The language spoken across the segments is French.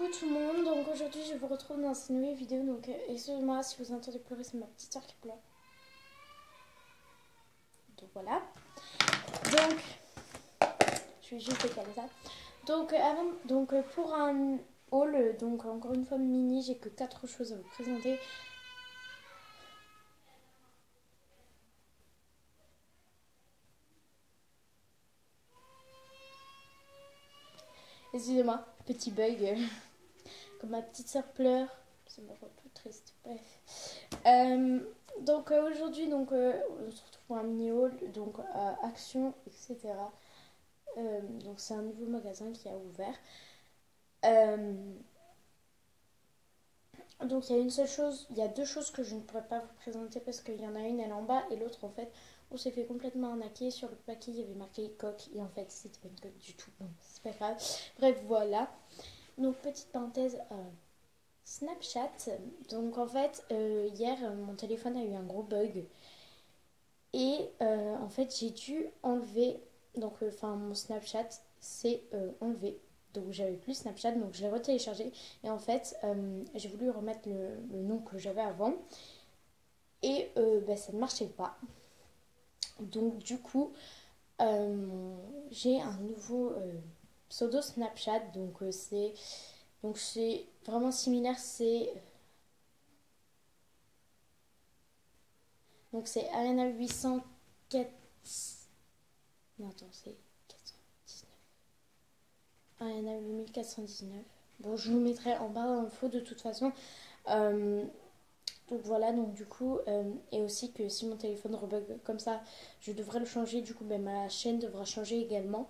Coucou tout le monde, donc aujourd'hui je vous retrouve dans cette nouvelle vidéo, donc excusez-moi si vous entendez pleurer, c'est ma petite soeur qui pleure. Donc voilà, donc je vais juste décaler ça. Donc pour un haul, donc encore une fois mini, j'ai que 4 choses à vous présenter. Excusez-moi, petit bug, comme ma petite soeur pleure, ça me rend tout triste, bref. Aujourd'hui, on se retrouve pour un mini haul, donc Action, etc. Donc c'est un nouveau magasin qui a ouvert. Donc il y a deux choses que je ne pourrais pas vous présenter parce qu'il y en a une, elle est en bas, et l'autre en fait, on s'est fait complètement arnaquer. Sur le paquet, il y avait marqué coque et en fait, c'était pas une coque du tout. Bon, c'est pas grave. Bref, voilà. Donc petite parenthèse, Snapchat. Donc en fait, hier, mon téléphone a eu un gros bug et en fait, j'ai dû enlever. Donc, mon Snapchat s'est enlevé. Donc, j'avais plus Snapchat, donc je l'ai retéléchargé. Et en fait, j'ai voulu remettre le nom que j'avais avant. Et ça ne marchait pas. Donc, du coup, j'ai un nouveau pseudo Snapchat. C'est vraiment similaire. C'est Arena 804. Non, attends, c'est 419. Arena 8419. Bon, je vous mettrai en barre d'infos de toute façon. Donc voilà, donc du coup, et aussi que si mon téléphone rebug comme ça, je devrais le changer. Du coup, ma chaîne devra changer également.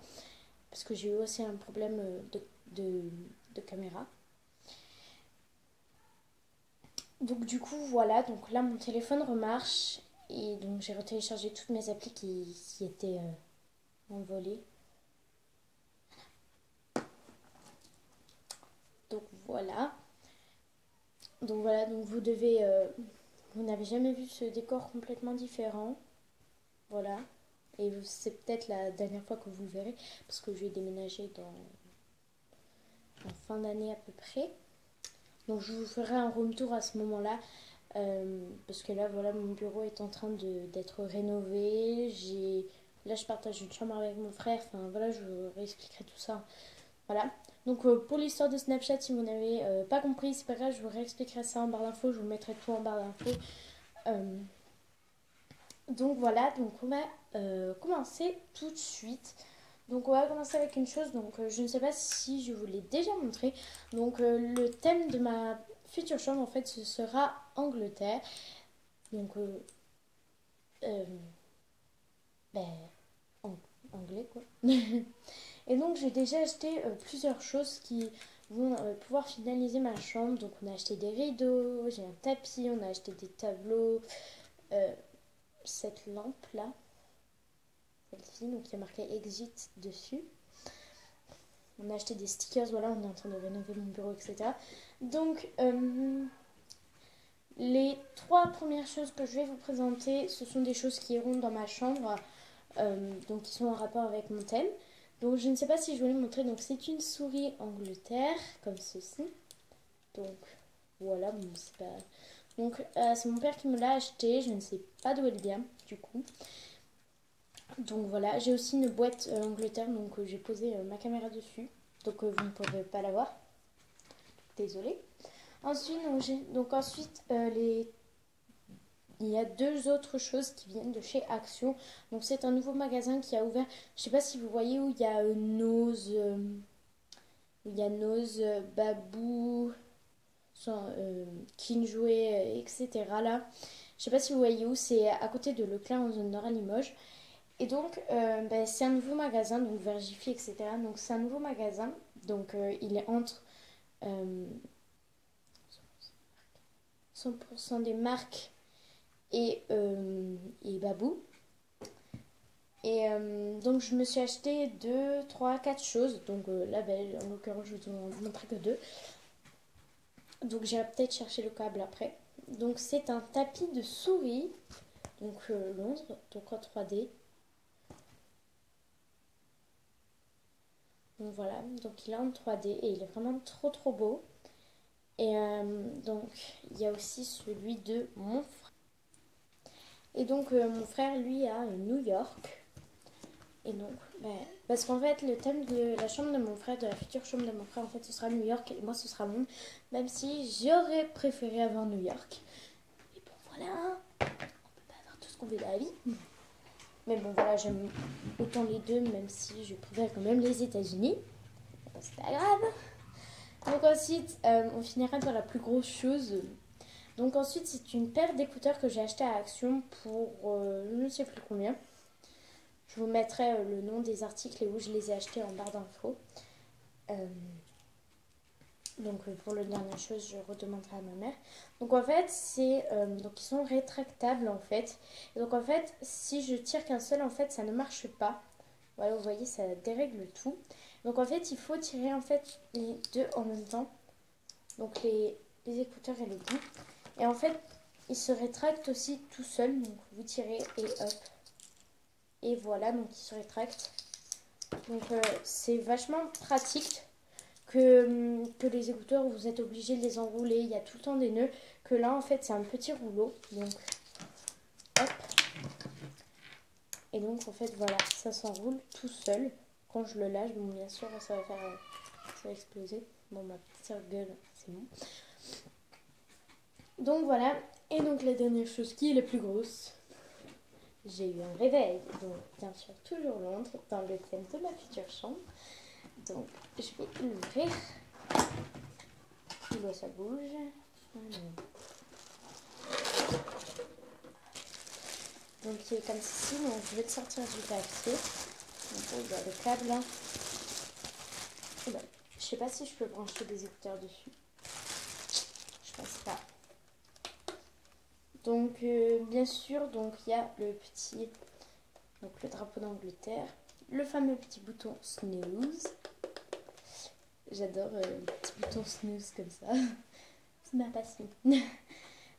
Parce que j'ai eu aussi un problème de caméra. Donc du coup, voilà, donc là mon téléphone remarche. Et donc j'ai retéléchargé toutes mes applis qui étaient envolées. Donc voilà. Donc vous n'avez jamais vu ce décor complètement différent. Voilà. Et c'est peut-être la dernière fois que vous le verrez, parce que je vais déménager en fin d'année à peu près. Donc je vous ferai un room tour à ce moment-là. Parce que là, voilà, mon bureau est en train d'être rénové. Là, je partage une chambre avec mon frère. Enfin, voilà, je vous réexpliquerai tout ça. Voilà. Donc, pour l'histoire de Snapchat, si vous n'avez pas compris, c'est pas grave, je vous réexpliquerai ça en barre d'infos. Je vous mettrai tout en barre d'infos. Donc, voilà. Donc, on va commencer tout de suite. Donc, on va commencer avec une chose. Donc, je ne sais pas si je vous l'ai déjà montré. Donc, le thème de ma future chambre, en fait, ce sera Angleterre. Donc, euh, ben, anglais quoi. Et donc, j'ai déjà acheté plusieurs choses qui vont pouvoir finaliser ma chambre. Donc, on a acheté des rideaux, j'ai un tapis, on a acheté des tableaux, cette lampe là, celle-ci, donc il y a marqué Exit dessus. On a acheté des stickers, voilà, on est en train de rénover mon bureau, etc. Donc, les 3 premières choses que je vais vous présenter, ce sont des choses qui iront dans ma chambre, donc qui sont en rapport avec mon thème. Donc, je ne sais pas si je vais vous montrer. Donc, c'est une souris Angleterre, comme ceci. Donc, voilà, bon, c'est pas... Donc, c'est mon père qui me l'a acheté. Je ne sais pas d'où elle vient, du coup. Donc, voilà. J'ai aussi une boîte Angleterre, donc j'ai posé ma caméra dessus. Donc, vous ne pourrez pas la voir. Désolée. Ensuite, il y a 2 autres choses qui viennent de chez Action. Donc c'est un nouveau magasin qui a ouvert. Je sais pas si vous voyez où il y a Nose, Babou, Kinjoué, etc. là. Je sais pas si vous voyez où, c'est à côté de Leclerc en zone nord à Limoges. Et donc c'est un nouveau magasin, donc vers Jiffy, etc. Donc c'est un nouveau magasin. Donc il est entre 100% des marques et Babou. Et donc je me suis acheté 2, 3, 4 choses. Donc là, en l'occurrence, je vais vous montrer que 2. Donc j'irai peut-être chercher le câble après. Donc c'est un tapis de souris. Donc Londres, donc en 3D. Donc voilà, donc il est en 3D et il est vraiment trop beau. Et donc il y a aussi celui de mon frère. Et donc mon frère lui est à New York. Et donc, parce qu'en fait le thème de la chambre de mon frère, de la future chambre de mon frère, en fait ce sera New York et moi ce sera Londres. Même si j'aurais préféré avoir New York. Mais bon voilà, on peut pas avoir tout ce qu'on veut dans la vie. Mais bon voilà, j'aime autant les deux, même si je préfère quand même les États-Unis. C'est pas grave. Donc ensuite, on finira par la plus grosse chose. Donc ensuite, c'est une paire d'écouteurs que j'ai acheté à Action pour je ne sais plus combien. Je vous mettrai le nom des articles et où je les ai achetés en barre d'infos. Donc pour le dernier chose, je redemanderai à ma mère. Donc en fait, donc ils sont rétractables en fait. Et donc en fait, si je tire qu'un seul, en fait, ça ne marche pas. Voilà, vous voyez, ça dérègle tout. Donc en fait, il faut tirer en fait les deux en même temps. Donc les écouteurs et les bouts. Et en fait, ils se rétractent aussi tout seuls. Donc vous tirez et hop. Et voilà, donc ils se rétractent. Donc c'est vachement pratique que les écouteurs, vous êtes obligé de les enrouler. Il y a tout le temps des nœuds. Que là, en fait, c'est un petit rouleau. Donc hop. Et donc en fait, voilà, ça s'enroule tout seul. Quand je le lâche, bon bien sûr, ça va exploser. Bon, ma petite sœur gueule, c'est bon. Donc voilà, et donc la dernière chose qui est la plus grosse, j'ai eu un réveil, donc bien sûr toujours Londres, dans le thème de ma future chambre. Donc je vais l'ouvrir. Là ça bouge. Donc il est comme ceci, donc je vais te sortir du papier. Donc il y a le câble. Ben, je sais pas si je peux brancher des écouteurs dessus. Je pense pas. Donc bien sûr, donc il y a le petit, donc le drapeau d'Angleterre, le fameux petit bouton snooze. J'adore les petits boutons snooze comme ça. C'est ma passion.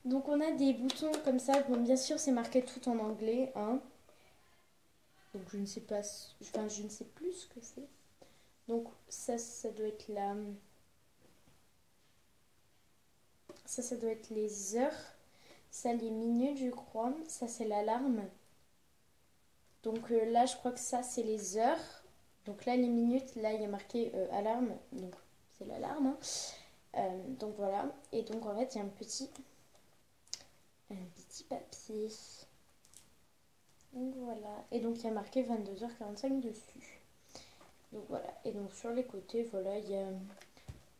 Donc on a des boutons comme ça. Bon, bien sûr c'est marqué tout en anglais, hein. Donc je ne sais pas, enfin je ne sais plus ce que c'est. Donc ça doit être la, ça doit être les heures. Ça les minutes je crois. Ça c'est l'alarme. Donc là je crois que ça c'est les heures. Donc là les minutes, là il y a marqué alarme. Donc c'est l'alarme, hein. Donc voilà. Et donc en fait il y a un petit papier. Donc voilà. Et donc il y a marqué 22h45 dessus. Donc voilà. Et donc sur les côtés, voilà, il y a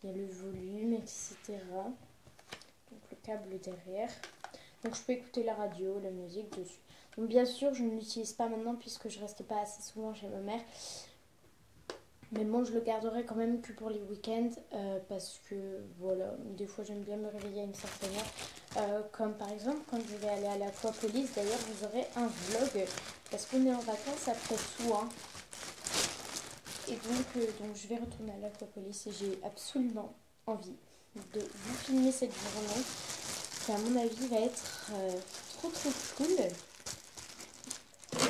le volume, etc. Donc le câble derrière. Donc je peux écouter la radio, la musique dessus. Donc bien sûr, je ne l'utilise pas maintenant puisque je reste pas assez souvent chez ma mère. Mais bon, je le garderai quand même que pour les week-ends parce que voilà, des fois j'aime bien me réveiller à une certaine heure. Comme par exemple quand je vais aller à l'Aquapolis, d'ailleurs vous aurez un vlog parce qu'on est en vacances après tout, hein. Et donc je vais retourner à l'Aquapolis et j'ai absolument envie de vous filmer cette journée qui à mon avis va être trop cool.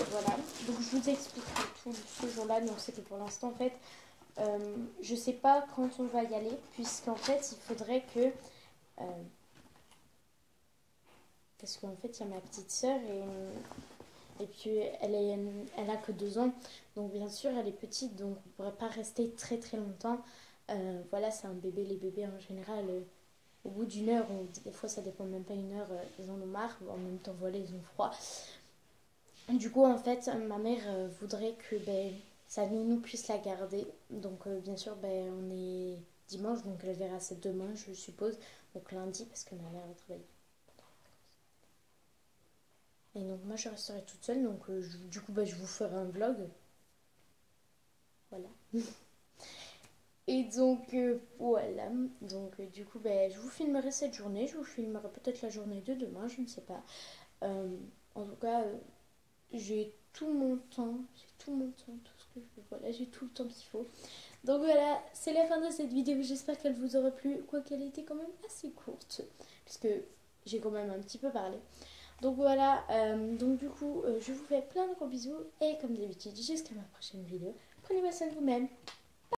Voilà, donc je vous expliquerai tout ce jour-là. Donc c'est que pour l'instant en fait je sais pas quand on va y aller puisqu'en fait il faudrait que parce qu'en fait il y a ma petite soeur et puis elle a que 2 ans, donc bien sûr elle est petite, donc on pourrait pas rester très longtemps. Voilà, c'est un bébé, les bébés en général au bout d'une heure, ou des fois ça dépend même pas une heure, ils en ont marre, en même temps voilà ils ont froid. Du coup en fait ma mère voudrait que sa nounou puisse la garder. Donc bien sûr on est dimanche, donc elle verra ça demain je suppose. Donc lundi parce que ma mère va travailler. Et donc moi je resterai toute seule, donc du coup je vous ferai un vlog. Voilà. Et donc voilà. Donc du coup je vous filmerai cette journée. Je vous filmerai peut-être la journée de demain, je ne sais pas. En tout cas, j'ai tout mon temps. J'ai tout mon temps, tout ce que je veux. Voilà, j'ai tout le temps qu'il faut. Donc voilà, c'est la fin de cette vidéo. J'espère qu'elle vous aura plu. Quoiqu'elle était quand même assez courte. Puisque j'ai quand même un petit peu parlé. Donc voilà, donc du coup, je vous fais plein de gros bisous. Et comme d'habitude, jusqu'à ma prochaine vidéo. Prenez soin de vous-même.